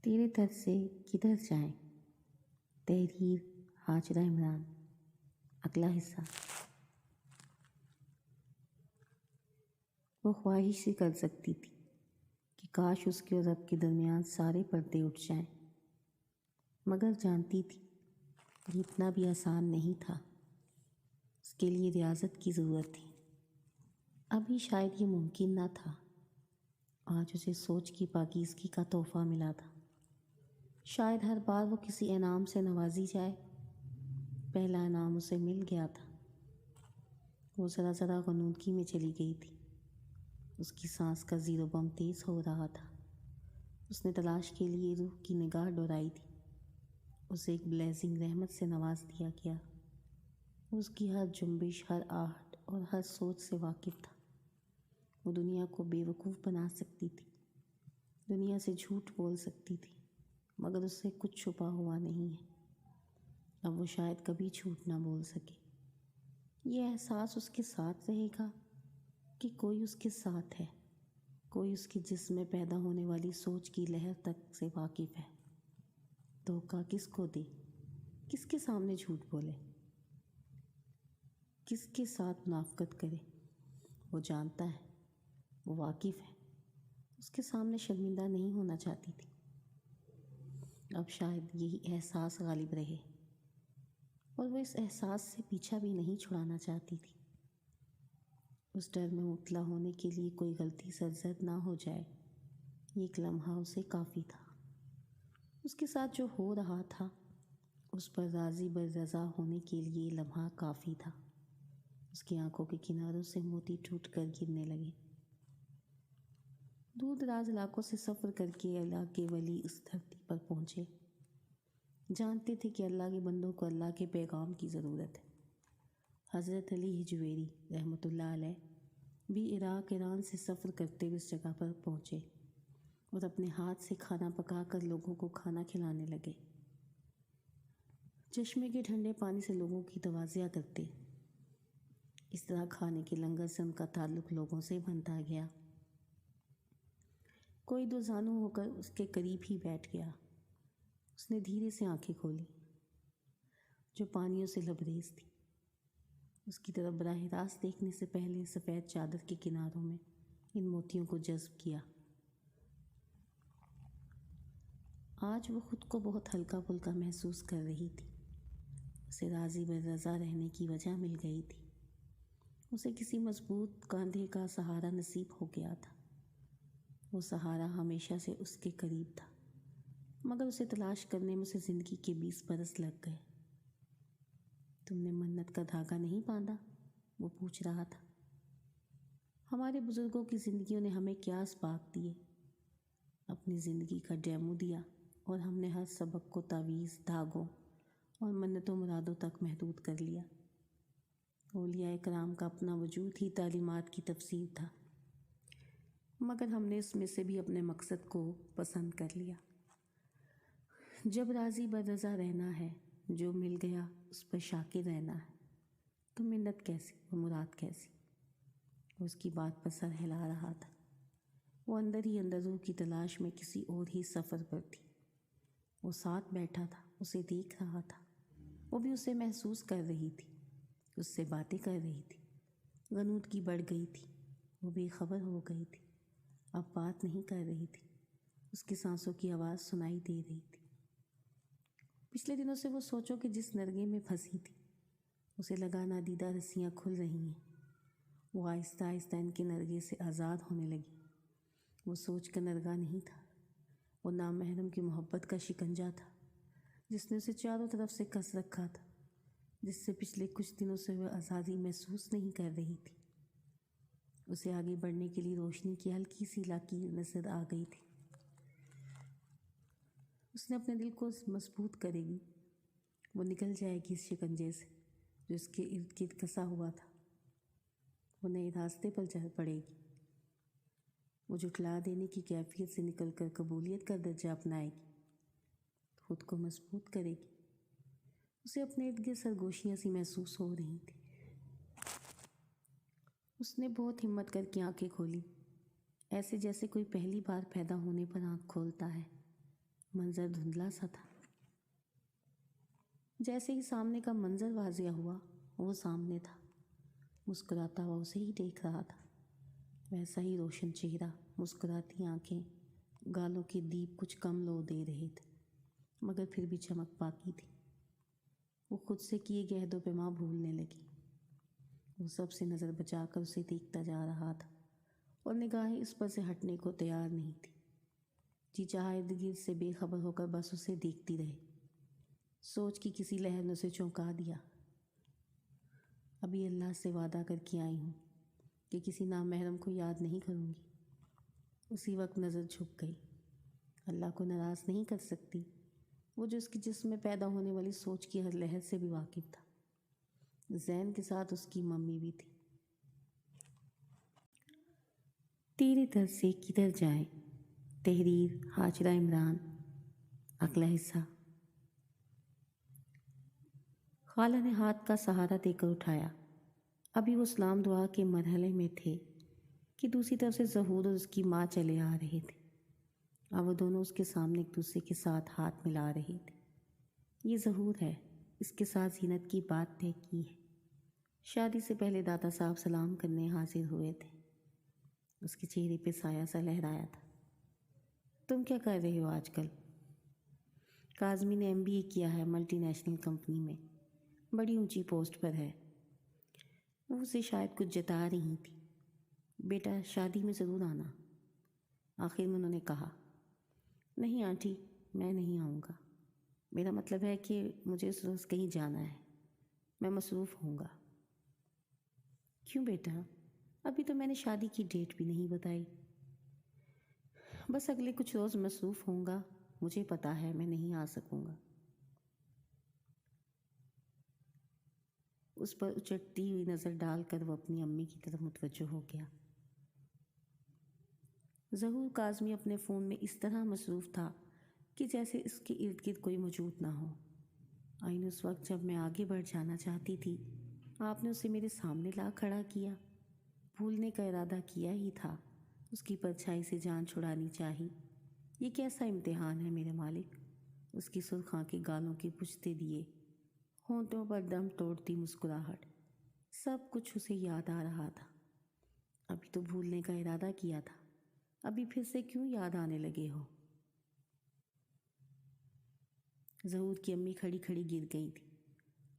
تیرے در سے کدھر جائیں؟ تحریر ہاجرہ عمران۔ اگلا حصہ۔ وہ خواہش سے کر سکتی تھی کہ کاش اس کے اور رب کے درمیان سارے پردے اٹھ جائیں، مگر جانتی تھی یہ اتنا بھی آسان نہیں تھا۔ اس کے لیے ریاضت کی ضرورت تھی۔ ابھی شاید یہ ممکن نہ تھا۔ آج اسے سوچ کی پاکیزگی کا تحفہ ملا تھا۔ شاید ہر بار وہ کسی انعام سے نوازی جائے۔ پہلا انعام اسے مل گیا تھا۔ وہ ذرا ذرا غنودگی میں چلی گئی تھی۔ اس کی سانس کا زیر و بم تیز ہو رہا تھا۔ اس نے تلاش کے لیے روح کی نگاہ ڈورائی تھی۔ اسے ایک بلیزنگ رحمت سے نواز دیا گیا۔ اس کی ہر جنبش، ہر آہٹ اور ہر سوچ سے واقف تھا۔ وہ دنیا کو بے وقوف بنا سکتی تھی، دنیا سے جھوٹ بول سکتی تھی، مگر اس سے کچھ چھپا ہوا نہیں ہے۔ اب وہ شاید کبھی جھوٹ نہ بول سکے۔ یہ احساس اس کے ساتھ رہے گا کہ کوئی اس کے ساتھ ہے، کوئی اس کے جسم میں پیدا ہونے والی سوچ کی لہر تک سے واقف ہے۔ دھوکہ کس کو دے، کس کے سامنے جھوٹ بولے، کس کے ساتھ منافقت کرے؟ وہ جانتا ہے، وہ واقف ہے۔ اس کے سامنے شرمندہ نہیں ہونا چاہتی تھی۔ اب شاید یہی احساس غالب رہے، اور وہ اس احساس سے پیچھا بھی نہیں چھڑانا چاہتی تھی۔ اس ڈر میں مبتلا ہونے کے لیے کوئی غلطی سرزد نہ ہو جائے، یہ ایک لمحہ اسے کافی تھا۔ اس کے ساتھ جو ہو رہا تھا، اس پر راضی بررضا ہونے کے لیے یہ لمحہ کافی تھا۔ اس کی آنکھوں کے کناروں سے موتی ٹوٹ کر گرنے لگے۔ دور دراز علاقوں سے سفر کر کے اللہ کے ولی اس دھرتی پر پہنچے۔ جانتے تھے کہ اللہ کے بندوں کو اللہ کے پیغام کی ضرورت ہے۔ حضرت علی حجویری رحمۃ اللہ علیہ بھی عراق ایران سے سفر کرتے ہوئے اس جگہ پر پہنچے اور اپنے ہاتھ سے کھانا پکا کر لوگوں کو کھانا کھلانے لگے۔ چشمے کے ٹھنڈے پانی سے لوگوں کی تواضع کرتے۔ اس طرح کھانے کے لنگر سے ان کا تعلق لوگوں سے بنتا گیا۔ کوئی دو زانو ہو کر اس کے قریب ہی بیٹھ گیا۔ اس نے دھیرے سے آنکھیں کھولی، جو پانیوں سے لبریز تھی۔ اس کی طرف براہ راست دیکھنے سے پہلے سفید چادر کے کناروں میں ان موتیوں کو جذب کیا۔ آج وہ خود کو بہت ہلکا پھلکا محسوس کر رہی تھی۔ اسے راضی بررضا رہنے کی وجہ مل گئی تھی۔ اسے کسی مضبوط کاندھے کا سہارا نصیب ہو گیا تھا۔ وہ سہارا ہمیشہ سے اس کے قریب تھا، مگر اسے تلاش کرنے میں اسے زندگی کے 20 برس لگ گئے۔ تم نے منت کا دھاگا نہیں باندھا؟ وہ پوچھ رہا تھا۔ ہمارے بزرگوں کی زندگیوں نے ہمیں کیا اسباق دیے؟ اپنی زندگی کا ڈیمو دیا، اور ہم نے ہر سبق کو تعویذ، دھاگوں اور منتوں مرادوں تک محدود کر لیا۔ اولیاء کرام کا اپنا وجود ہی تعلیمات کی تفسیر تھا، مگر ہم نے اس میں سے بھی اپنے مقصد کو پسند کر لیا۔ جب راضی بررضا رہنا ہے، جو مل گیا اس پر شاکر رہنا ہے، تو منت کیسی اور مراد کیسی؟ وہ اس کی بات پر سر ہلا رہا تھا۔ وہ اندر ہی اندر روح کی تلاش میں کسی اور ہی سفر پر تھی۔ وہ ساتھ بیٹھا تھا، اسے دیکھ رہا تھا۔ وہ بھی اسے محسوس کر رہی تھی، اس سے باتیں کر رہی تھی۔ غنودگی بڑھ گئی تھی، وہ بے خبر ہو گئی تھی۔ اب بات نہیں کر رہی تھی، اس کی سانسوں کی آواز سنائی دے رہی تھی۔ پچھلے دنوں سے وہ سوچو کہ جس نرگے میں پھنسی تھی، اسے لگا نادیدہ رسیاں کھل رہی ہیں۔ وہ آہستہ آہستہ ان کے نرگے سے آزاد ہونے لگی۔ وہ سوچ کا نرگا نہیں تھا، وہ نامحرم کی محبت کا شکنجہ تھا، جس نے اسے چاروں طرف سے کس رکھا تھا، جس سے پچھلے کچھ دنوں سے وہ آزادی محسوس نہیں کر رہی تھی۔ اسے آگے بڑھنے کے لیے روشنی کی ہلکی سی لکیر نظر آ گئی تھی۔ اس نے اپنے دل کو مضبوط کرے گی، وہ نکل جائے گی اس شکنجے سے جو اس کے ارد گرد کسا ہوا تھا۔ وہ نئے راستے پر چل پڑے گی۔ وہ جھٹلا دینے کی کیفیت سے نکل کر قبولیت کا درجہ اپنائے گی، خود کو مضبوط کرے گی۔ اسے اپنے ارد گرد سرگوشیاں سی محسوس ہو رہی تھیں۔ اس نے بہت ہمت کر کے آنکھیں کھولی، ایسے جیسے کوئی پہلی بار پیدا ہونے پر آنکھ کھولتا ہے۔ منظر دھندلا سا تھا۔ جیسے ہی سامنے کا منظر واضح ہوا، وہ سامنے تھا، مسکراتا ہوا اسے ہی دیکھ رہا تھا۔ ویسا ہی روشن چہرہ، مسکراتی آنکھیں، گالوں کے دیپ کچھ کم لو دے رہے تھے، مگر پھر بھی چمک باقی تھی۔ وہ خود سے کیے گئے عہد و پیمان بھولنے لگی۔ وہ سب سے نظر بچا کر اسے دیکھتا جا رہا تھا اور نگاہیں اس پر سے ہٹنے کو تیار نہیں تھی۔ جی چاہا ارد گرد سے بے خبر ہو کر بس اسے دیکھتی رہے۔ سوچ کی کسی لہر نے اسے چونکا دیا۔ ابھی اللہ سے وعدہ کر کے آئی ہوں کہ کسی نامحرم کو یاد نہیں کروں گی۔ اسی وقت نظر جھک گئی۔ اللہ کو ناراض نہیں کر سکتی، وہ جو اس کے جسم میں پیدا ہونے والی سوچ کی ہر لہر سے بھی واقف تھا۔ زین کے ساتھ اس کی ممی بھی تھی۔ تیرے در سے کدھر جائیں، تحریر ہاجرہ عمران، اگلا حصہ۔ خالہ نے ہاتھ کا سہارا دے کر اٹھایا۔ ابھی وہ سلام دعا کے مرحلے میں تھے کہ دوسری طرف سے ظہور اور اس کی ماں چلے آ رہے تھے، اور وہ دونوں اس کے سامنے ایک دوسرے کے ساتھ ہاتھ ملا رہے تھے۔ یہ ظہور ہے، اس کے ساتھ زینت کی بات طے کی ہے۔ شادی سے پہلے دادا صاحب سلام کرنے حاضر ہوئے تھے۔ اس کے چہرے پہ سایہ سا لہرایا تھا۔ تم کیا کر رہے ہو آج کل؟ کاظمی نے MBA کیا ہے ملٹی نیشنل کمپنی میں، بڑی اونچی پوسٹ پر ہے۔ وہ اسے شاید کچھ جتا رہی تھی۔ بیٹا شادی میں ضرور آنا، آخر میں انہوں نے کہا۔ نہیں آنٹی، میں نہیں آؤں گا، میرا مطلب ہے کہ مجھے اس روز کہیں جانا ہے، میں مصروف ہوں گا۔ کیوں بیٹا؟ ابھی تو میں نے شادی کی ڈیٹ بھی نہیں بتائی۔ بس اگلے کچھ روز مصروف ہوں گا، مجھے پتا ہے میں نہیں آ سکوں گا۔ اس پر اچٹتی ہوئی نظر ڈال کر وہ اپنی امی کی طرف متوجہ ہو گیا۔ ظہور کاظمی اپنے فون میں اس طرح مصروف تھا کہ جیسے اس کے ارد گرد کوئی موجود نہ ہو۔ آئین اس وقت جب میں آگے بڑھ جانا چاہتی تھی، آپ نے اسے میرے سامنے لا کھڑا کیا۔ بھولنے کا ارادہ کیا ہی تھا، اس کی پرچھائی سے جان چھڑانی چاہی۔ یہ کیسا امتحان ہے میرے مالک؟ اس کی سرخ آنکھیں گالوں کی پچھتے دیے، ہونٹوں پر دم توڑتی مسکراہٹ، سب کچھ اسے یاد آ رہا تھا۔ ابھی تو بھولنے کا ارادہ کیا تھا، ابھی پھر سے کیوں یاد آنے لگے ہو؟ ظہور کی امی کھڑی کھڑی گر گئی تھی۔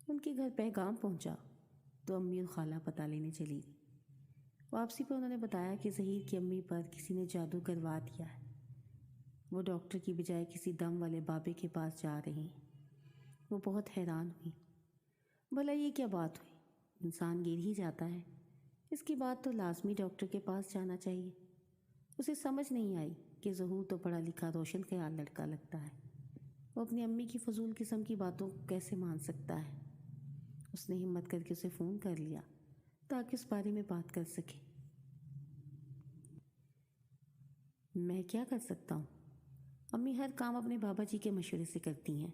ان کے گھر پیغام پہنچا تو امی اور خالہ پتہ لینے چلی گئی۔ واپسی پر انہوں نے بتایا کہ ظہیر کی امی پر کسی نے جادو کروا دیا ہے۔ وہ ڈاکٹر کی بجائے کسی دم والے بابے کے پاس جا رہے ہیں۔ وہ بہت حیران ہوئی۔ بھلا یہ کیا بات ہوئی؟ انسان گر ہی جاتا ہے، اس کی بات تو لازمی ڈاکٹر کے پاس جانا چاہیے۔ اسے سمجھ نہیں آئی کہ ظہور تو پڑھا لکھا روشن خیال لڑکا لگتا ہے، وہ اپنی امی کی فضول قسم کی باتوں کو کیسے مان سکتا ہے۔ اس نے ہمت کر کے اسے فون کر لیا تاکہ اس بارے میں بات کر سکے۔ میں کیا کر سکتا ہوں؟ امی ہر کام اپنے بابا جی کے مشورے سے کرتی ہیں،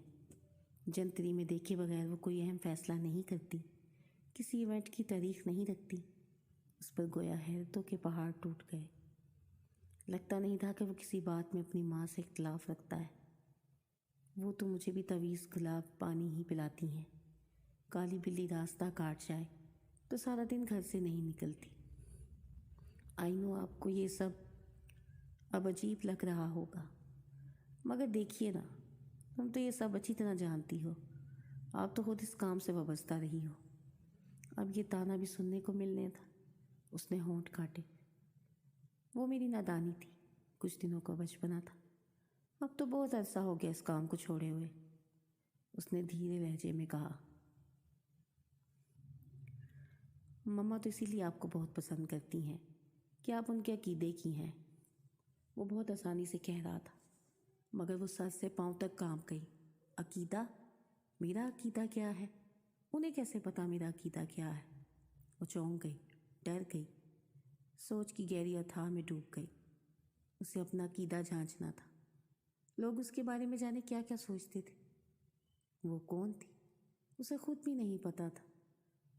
جنتری میں دیکھے بغیر وہ کوئی اہم فیصلہ نہیں کرتی، کسی ایونٹ کی تاریخ نہیں رکھتی۔ اس پر گویا حیرتوں کے پہاڑ ٹوٹ گئے۔ لگتا نہیں تھا کہ وہ کسی بات میں اپنی ماں سے اختلاف رکھتا ہے۔ وہ تو مجھے بھی تعویذ گلاب پانی ہی پلاتی ہیں، کالی بلی راستہ کاٹ جائے تو سارا دن گھر سے نہیں نکلتی۔ آئی نو آپ کو یہ سب اب عجیب لگ رہا ہوگا، مگر دیکھیے نا، تم تو یہ سب اچھی طرح جانتی ہو، آپ تو خود اس کام سے وابستہ رہی ہو۔ اب یہ تانا بھی سننے کو ملنے تھا۔ اس نے ہونٹ کاٹے۔ وہ میری نادانی تھی، کچھ دنوں کا بچپنا تھا، اب تو بہت عرصہ ہو گیا اس کام کو چھوڑے ہوئے، اس نے دھیرے لہجے میں کہا۔ مما تو اسی لیے آپ کو بہت پسند کرتی ہیں کہ آپ ان کے عقیدے کی ہیں، وہ بہت آسانی سے کہہ رہا تھا، مگر وہ سر سے پاؤں تک کانپ گئی۔ عقیدہ؟ میرا عقیدہ کیا ہے؟ انہیں کیسے پتا میرا عقیدہ کیا ہے؟ وہ چونک گئی، ڈر گئی، سوچ کی گہری اتھاہ میں ڈوب گئی۔ اسے اپنا عقیدہ جانچنا تھا، لوگ اس کے بارے میں جانے کیا کیا سوچتے تھے۔ وہ کون تھی؟ اسے خود بھی نہیں پتا تھا۔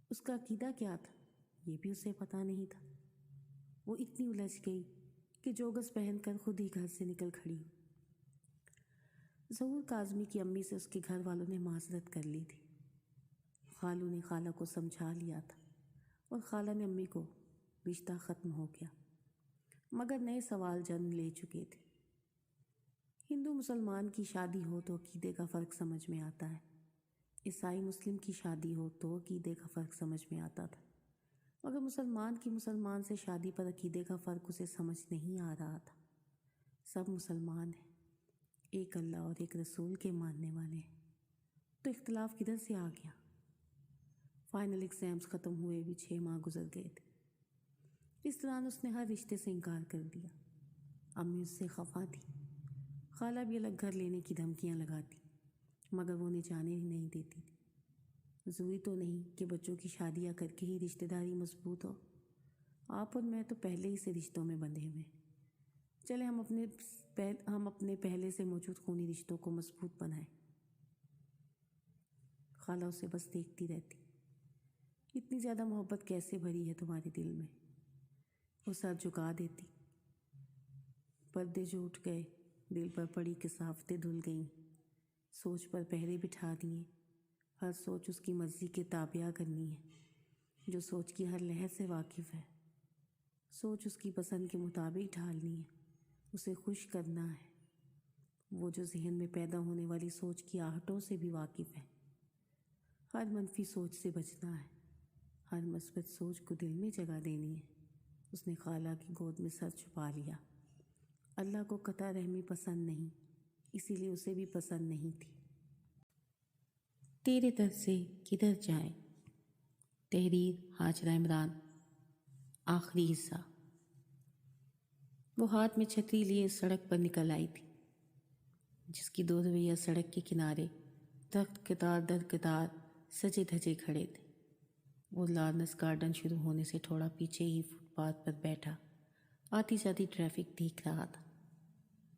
اس کا عقیدہ کیا تھا؟ یہ بھی اسے پتا نہیں تھا۔ وہ اتنی الجھ گئی کہ جوگس پہن کر خود ہی گھر سے نکل کھڑی۔ ظہور کاظمی کی امی سے اس کے گھر والوں نے معذرت کر لی تھی۔ خالو نے خالہ کو سمجھا لیا تھا اور خالہ نے امی کو رشتہ ختم ہو گیا، مگر نئے سوال جنم لے چکے تھے۔ ہندو مسلمان کی شادی ہو تو عقیدے کا فرق سمجھ میں آتا ہے، عیسائی مسلم کی شادی ہو تو عقیدے کا فرق سمجھ میں آتا تھا، مگر مسلمان کی مسلمان سے شادی پر عقیدے کا فرق اسے سمجھ نہیں آ رہا تھا۔ سب مسلمان ہیں، ایک اللہ اور ایک رسول کے ماننے والے ہیں، تو اختلاف کدھر سے آ گیا؟ فائنل ایگزامز ختم ہوئے بھی 6 ماہ گزر گئے تھے۔ اس دوران اس نے ہر رشتے سے انکار کر دیا۔ امی اس سے خفا تھی، خالہ بھی الگ گھر لینے کی دھمکیاں لگاتی، مگر وہ انہیں جانے ہی نہیں دیتی تھی۔ ضروری تو نہیں کہ بچوں کی شادیاں کر کے ہی رشتہ داری مضبوط ہو، آپ اور میں تو پہلے ہی سے رشتوں میں بندھے ہوئے ہیں، چلے ہم اپنے پہلے سے موجود خونی رشتوں کو مضبوط بنائیں۔ خالہ اسے بس دیکھتی رہتی، اتنی زیادہ محبت کیسے بھری ہے تمہارے دل میں؟ وہ سر جھکا دیتی، پردے جو اٹھ گئے، دل پر پڑی کثافتیں دھل گئیں، سوچ پر پہرے بٹھا دیے، ہر سوچ اس کی مرضی کے تابع کرنی ہے، جو سوچ کی ہر لہر سے واقف ہے، سوچ اس کی پسند کے مطابق ڈھالنی ہے، اسے خوش کرنا ہے، وہ جو ذہن میں پیدا ہونے والی سوچ کی آہٹوں سے بھی واقف ہے۔ ہر منفی سوچ سے بچنا ہے، ہر مثبت سوچ کو دل میں جگہ دینی ہے۔ اس نے خالہ کی گود میں سر چھپا لیا۔ اللہ کو قطع رحمی پسند نہیں، اسی لیے اسے بھی پسند نہیں تھی۔ تیرے در سے کدھر جائیں؟ تحریر ہاجرہ عمران۔ آخری حصہ۔ وہ ہاتھ میں چھتری لیے سڑک پر نکل آئی تھی، جس کی 2 رویہ سڑک کے کنارے درخت قطار در قطار سجے دھجے کھڑے تھے۔ وہ لارنس گارڈن شروع ہونے سے تھوڑا پیچھے ہی فٹ پاتھ پر بیٹھا آتی جاتی ٹریفک دیکھ رہا تھا۔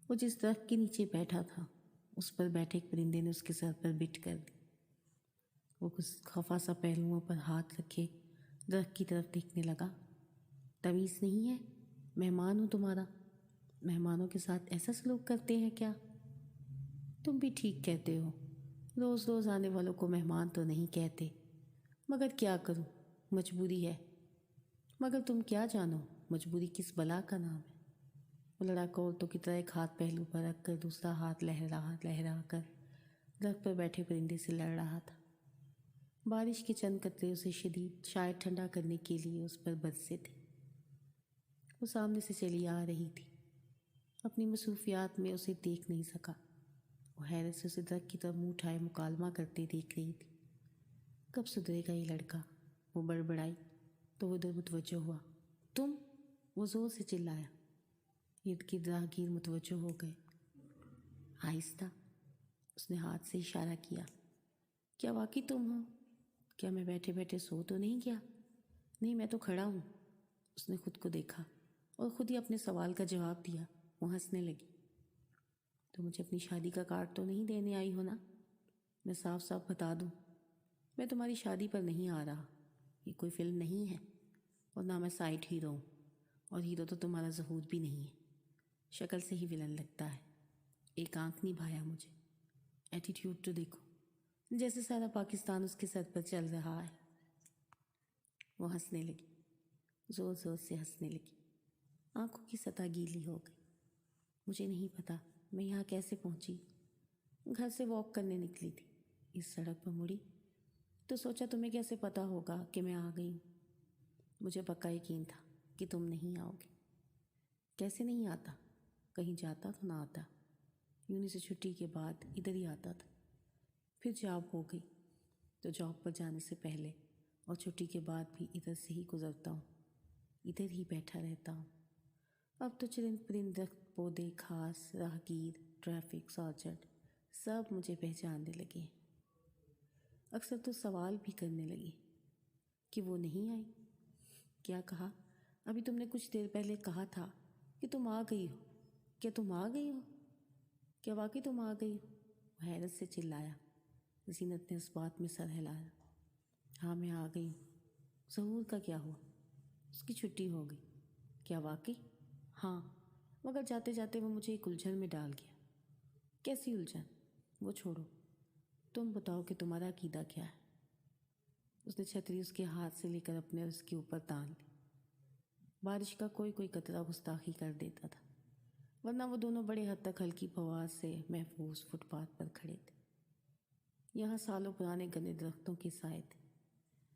وہ جس درخت کے نیچے بیٹھا تھا، اس پر بیٹھے ایک پرندے نے اس کے سر پر بٹ کر دی۔ وہ کچھ خفا سا پہلوؤں پر ہاتھ رکھے درخت کی طرف دیکھنے لگا۔ تمیز نہیں ہے؟ مہمان ہوں تمہارا، مہمانوں کے ساتھ ایسا سلوک کرتے ہیں کیا؟ تم بھی ٹھیک کہتے ہو، روز روز آنے والوں کو مہمان تو نہیں کہتے، مگر کیا کروں، مجبوری ہے۔ مگر تم کیا جانو مجبوری کس بلا کا نام ہے؟ وہ لڑاکا عورتوں کی طرح ایک ہاتھ پہلو پر رکھ کر دوسرا ہاتھ لہرا کر درخت پر بیٹھے پرندے سے لڑ رہا تھا۔ بارش کے چند قطرے اسے شدید شاید ٹھنڈا کرنے کے لیے اس پر برسے تھے۔ وہ سامنے سے چلی آ رہی تھی، اپنی مصروفیات میں اسے دیکھ نہیں سکا۔ وہ حیرت سے اسے درخت کی طرف منہ اٹھائے مکالمہ کرتے دیکھ رہی تھی۔ کب سدھرے گا یہ لڑکا؟ وہ بڑبڑائی تو وہ ادھر متوجہ ہوا۔ تم؟ وہ زور سے چلایا۔ ارد گرد راہگیر متوجہ ہو گئے۔ آہستہ اس نے ہاتھ سے اشارہ کیا۔ کیا واقعی تم ہو؟ کیا میں بیٹھے بیٹھے سو تو نہیں گیا؟ نہیں، میں تو کھڑا ہوں۔ اس نے خود کو دیکھا اور خود ہی اپنے سوال کا جواب دیا۔ وہ ہنسنے لگی۔ تو مجھے اپنی شادی کا کارڈ تو نہیں دینے آئی ہو نا؟ میں صاف صاف بتا دوں، میں تمہاری شادی پر نہیں آ رہا، یہ کوئی فلم نہیں ہے، اور نہ میں سائڈ ہیرو ہوں، اور ہیرو تو تمہارا ظہور بھی نہیں ہے، شکل سے ہی ولن لگتا ہے، ایک آنکھ نہیں بھایا مجھے، ایٹیٹیوڈ تو دیکھو، جیسے سارا پاکستان اس کے سر پر چل رہا ہے۔ وہ ہنسنے لگی، زور زور سے ہنسنے لگی، آنکھوں کی سطح گیلی ہو گئی۔ مجھے نہیں پتا میں یہاں کیسے پہنچی، گھر سے واک کرنے نکلی تھی، اس سڑک پر مڑی تو سوچا تمہیں کیسے پتا ہوگا کہ میں آ گئی ہوں۔ مجھے پکا یقین تھا کہ تم نہیں آؤ گے۔ کیسے نہیں آتا؟ کہیں جاتا تو نہ آتا، یونی سے چھٹی کے بعد ادھر ہی آتا تھا، پھر جاب ہو گئی تو جاب پر جانے سے پہلے اور چھٹی کے بعد بھی ادھر سے ہی گزرتا ہوں، ادھر ہی بیٹھا رہتا ہوں۔ اب تو چرند پرند درخت پودے گھاس راہگیر ٹریفک سارجنٹ سب مجھے پہچاننے لگے، اکثر تو سوال بھی کرنے لگے کہ وہ نہیں آئی۔ کیا کہا؟ ابھی تم نے کچھ دیر پہلے کہا تھا کہ تم آ گئی ہو، کیا تم آ گئی ہو؟ کیا واقعی تم آ گئی ہو؟ وہ حیرت سے چلایا۔ زینت نے اس بات میں سر ہلایا۔ ہاں میں آ گئی ہوں۔ ظہور کا کیا ہوا؟ اس کی چھٹی ہو گئی۔ کیا واقعی؟ ہاں، مگر جاتے جاتے وہ مجھے ایک الجھن میں ڈال گیا۔ کیسی الجھن؟ وہ چھوڑو، تم بتاؤ کہ تمہارا عقیدہ کیا ہے؟ اس نے چھتری اس کے ہاتھ سے لے کر اپنے اور اس کے اوپر تان لی۔ بارش کا کوئی کوئی قطرہ گستاخی کر دیتا تھا، ورنہ وہ دونوں بڑے حد تک ہلکی فوار سے محفوظ فٹ پاتھ پر کھڑے تھے۔ یہاں سالوں پرانے گنے درختوں کے سائے تھے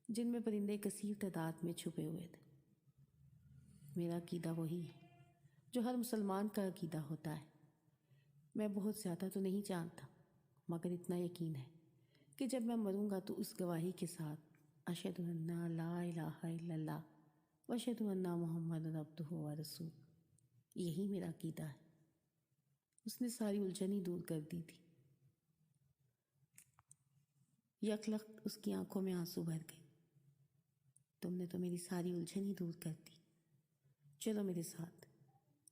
جن میں پرندے کثیر تعداد میں چھپے ہوئے تھے۔ میرا عقیدہ وہی ہے جو ہر مسلمان کا عقیدہ ہوتا ہے۔ میں بہت زیادہ تو نہیں جانتا، مگر اتنا یقین ہے کہ جب میں مروں گا تو اس گواہی کے ساتھ اشہد ان لا الہ الا اللہ واشہد ان محمد عبدہ ورسولہ، یہی میرا عقیدہ ہے۔ اس نے ساری الجھن ہی دور کر دی تھی۔ یک لخت اس کی آنکھوں میں آنسو بھر گئے۔ تم نے تو میری ساری الجھن ہی دور کر دی، چلو میرے ساتھ۔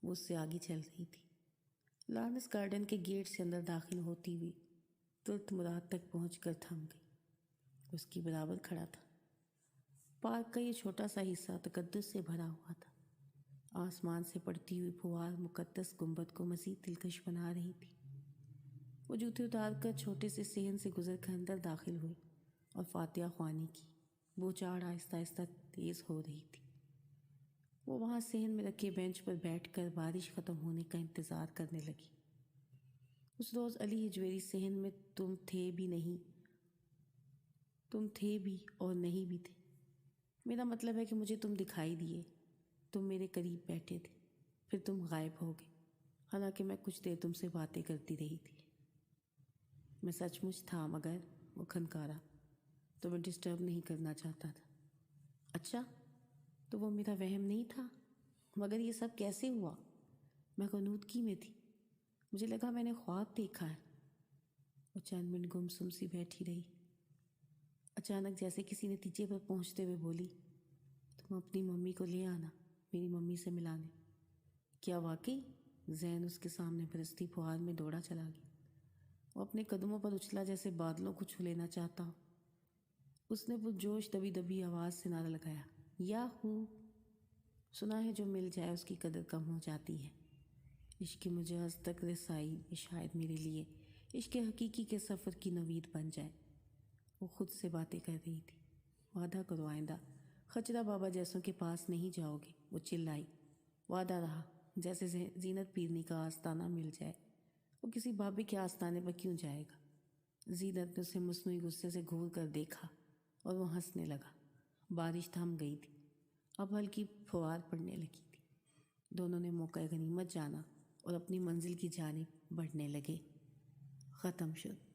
وہ اس سے آگے چل رہی تھی، لارنس گارڈن کے گیٹ سے اندر داخل ہوتی ہوئی ترت مراد تک پہنچ کر تھم گئی۔ اس کی برابر کھڑا تھا۔ پارک کا یہ چھوٹا سا حصہ تقدس سے بھرا ہوا تھا۔ آسمان سے پڑتی ہوئی پھوار مقدس گنبد کو مزید دلکش بنا رہی تھی۔ وہ جوتے اتار کر چھوٹے سے صحن سے گزر کر اندر داخل ہوئی اور فاتحہ خوانی کی بوچھاڑ آہستہ آہستہ تیز ہو رہی تھی۔ وہ وہاں صحن میں رکھے بینچ پر بیٹھ کر بارش ختم ہونے کا انتظار کرنے لگی۔ اس روز علی ہجویری صحن میں تم تھے بھی اور نہیں بھی تھے۔ میرا مطلب ہے کہ مجھے تم دکھائی دیے، تم میرے قریب بیٹھے تھے، پھر تم غائب ہو گئے، حالانکہ میں کچھ دیر تم سے باتیں کرتی رہی تھی۔ میں سچ مچ تھا، مگر وہ کھنکارا، تو میں ڈسٹرب نہیں کرنا چاہتا تھا۔ اچھا، تو وہ میرا وہم نہیں تھا؟ مگر یہ سب کیسے ہوا؟ میں غنودگی میں تھی، مجھے لگا میں نے خواب دیکھا ہے۔ وہ چند منٹ گمسم سی بیٹھی رہی، اچانک جیسے کسی نتیجے پر پہنچتے ہوئے بولی، تم اپنی ممی کو لے آنا میری ممی سے ملانے۔ کیا واقعی؟ ذہن اس کے سامنے برستی پھوار میں دوڑا چلا گیا۔ وہ اپنے قدموں پر اچھلا جیسے بادلوں کو چھو لینا چاہتا ہو۔ اس نے پرجوش دبی دبی آواز سے نعرہ لگایا، یاہو! سنا ہے جو مل جائے اس کی قدر کم ہو جاتی ہے۔ عشق مجاز تک رسائی شاید میرے لیے عشق حقیقی کے سفر کی نوید بن جائے۔ وہ خود سے باتیں کر رہی تھی۔ وعدہ کرو آئندہ خچرہ بابا جیسوں کے پاس نہیں جاؤ گے، وہ چلائی۔ وعدہ رہا، جیسے زینت پیرنی کا آستانہ مل جائے، وہ کسی بابے کے آستانے پر کیوں جائے گا؟ زینت نے اسے مصنوعی غصے سے گھور کر دیکھا اور وہ ہنسنے لگا۔ بارش تھم گئی تھی، اب ہلکی پھوار پڑنے لگی تھی۔ دونوں نے موقع غنیمت جانا اور اپنی منزل کی جانب بڑھنے لگے۔ ختم شد۔